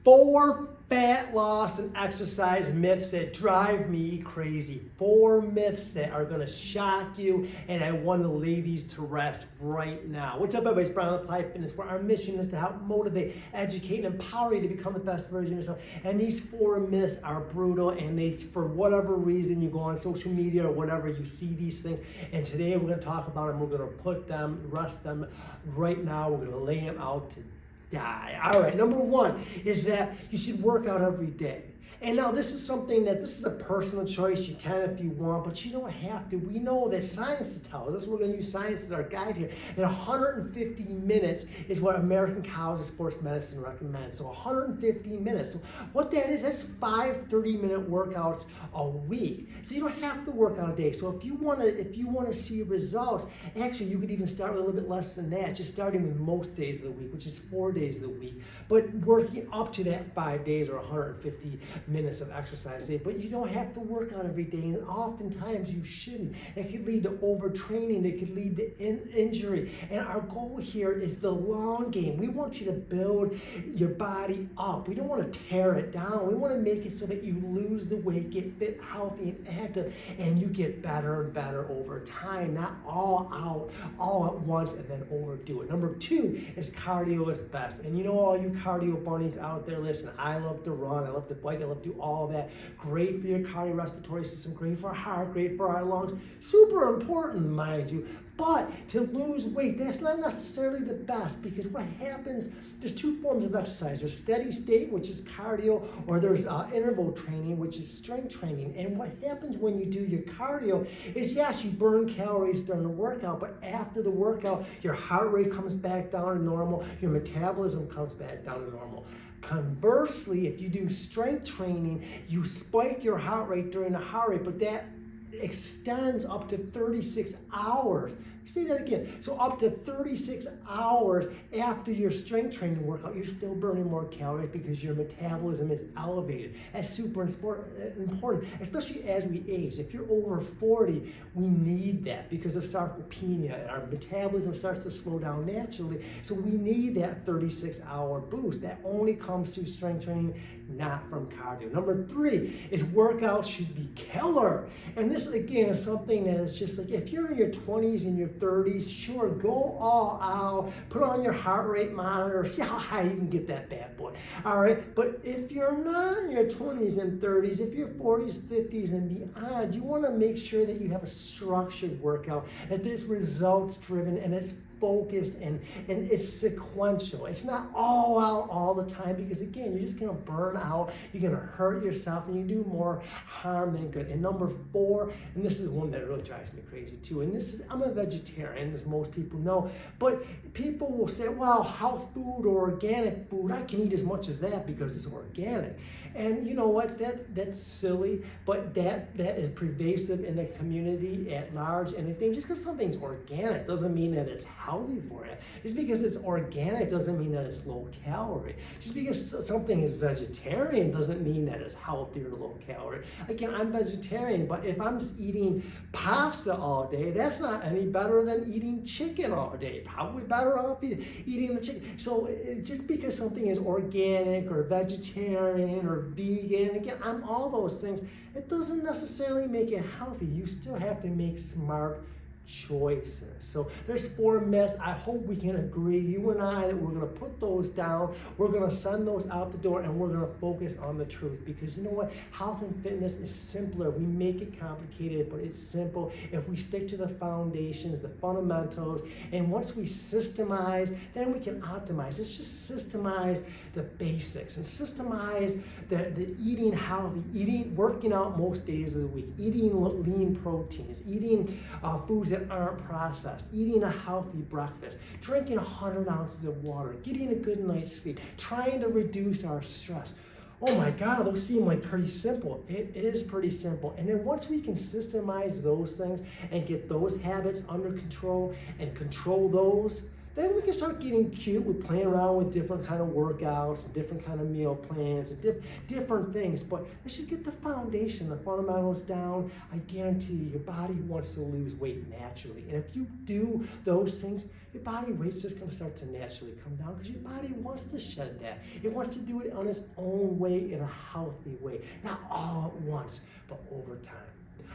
4 fat loss and exercise myths that drive me crazy. 4 myths that are going to shock you, and I want to lay these to rest right now. What's up, everybody? It's Brian with Applied Fitness, where our mission is to help motivate, educate, and empower you to become the best version of yourself. And these 4 myths are brutal, and they, for whatever reason, you go on social media or whatever, you see these things. And today we're going to talk about them. We're going to put them, rest them right now. We're going to lay them out today. All right, number 1 is that you should work out every day. And now this is something that, this is a personal choice. You can if you want, but you don't have to. We know that science tells us, we're going to use science as our guide here, that 150 minutes is what American College of Sports Medicine recommends. So 150 minutes. So what that is, that's 5 30-minute workouts a week. So you don't have to work out a day. So if you want to see results, actually you could even start with a little bit less than that, just starting with most days of the week, which is 4 days of the week, but working up to that 5 days or 150 minutes of exercise a day. But you don't have to work out every day, and oftentimes you shouldn't. It could lead to overtraining. It could lead to injury. And our goal here is the long game. We want you to build your body up. We don't want to tear it down. We want to make it so that you lose the weight, get fit, healthy, and active, and you get better and better over time, not all out, all at once, and then overdo it. Number 2 is cardio is best. And you know, all you cardio bunnies out there, listen, I love to run, I love to bike, I love to do all that. Great for your cardiorespiratory system, great for our heart, great for our lungs. Super important, mind you. But to lose weight, that's not necessarily the best, because what happens, there's 2 forms of exercise. There's steady state, which is cardio, or there's interval training, which is strength training. And what happens when you do your cardio is, yes, you burn calories during the workout, but after the workout, your heart rate comes back down to normal, your metabolism comes back down to normal. Conversely, if you do strength training, you spike your heart rate during the heart rate, but that extends up to 36 hours. Say that again. So up to 36 hours after your strength training workout, you're still burning more calories because your metabolism is elevated. That's super important, especially as we age. If you're over 40, we need that because of sarcopenia. Our metabolism starts to slow down naturally. So we need that 36-hour boost. That only comes through strength training, not from cardio. Number 3 is workouts should be killer. And this, again, is something that is just like, if you're in your 20s and your 30s, sure, go all out, put on your heart rate monitor, see how high you can get that bad boy. All right, but if you're not in your 20s and 30s, if you're 40s, 50s, and beyond, you want to make sure that you have a structured workout, that there's results driven, and it's focused and it's sequential. It's not all out all the time, because again, you're just going to burn out, you're going to hurt yourself, and you do more harm than good. And number 4, and this is one that really drives me crazy too, and this is, I'm a vegetarian, as most people know, but people will say, well, health food or organic food, I can eat as much as that because it's organic. And you know what, that's silly, but that is pervasive in the community at large. And I think just because something's organic doesn't mean that it's healthy for you. Just because it's organic doesn't mean that it's low calorie. Just because something is vegetarian doesn't mean that it's healthy or low calorie. Again, I'm vegetarian, but if I'm eating pasta all day, that's not any better than eating chicken all day. Probably better off eating the chicken. So just because something is organic or vegetarian or vegan, again, I'm all those things, it doesn't necessarily make it healthy. You still have to make smart choices. So there's 4 myths. I hope we can agree, you and I, that we're going to put those down. We're going to send those out the door, and we're going to focus on the truth, because you know what? Health and fitness is simpler. We make it complicated, but it's simple if we stick to the foundations, the fundamentals, and once we systemize, then we can optimize. Let's just systemize the basics and systemize the eating healthy, working out most days of the week, eating lean proteins, eating foods that aren't processed, eating a healthy breakfast, drinking 100 ounces of water, getting a good night's sleep, trying to reduce our stress. Oh my God, those seem like pretty simple. It is pretty simple. And then once we can systemize those things and get those habits under control and control those, Then we can start getting cute with playing around with different kind of workouts and different kind of meal plans and different things. But let's just get the foundation, the fundamentals down. I guarantee you, your body wants to lose weight naturally. And if you do those things, your body weight's just going to start to naturally come down because your body wants to shed that. It wants to do it on its own way in a healthy way. Not all at once, but over time.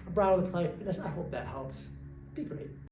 I'm Brian with Planet Fitness. I hope that helps. Be great.